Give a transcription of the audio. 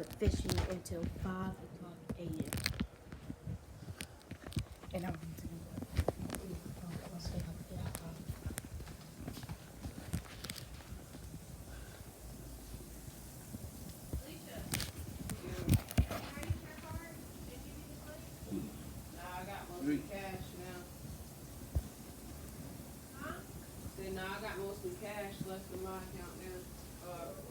fishing until 5 o'clock a.m. And I'm going to do what? I'll stay up there. Nah, I got mostly cash now. See, now I got mostly cash left in my account now.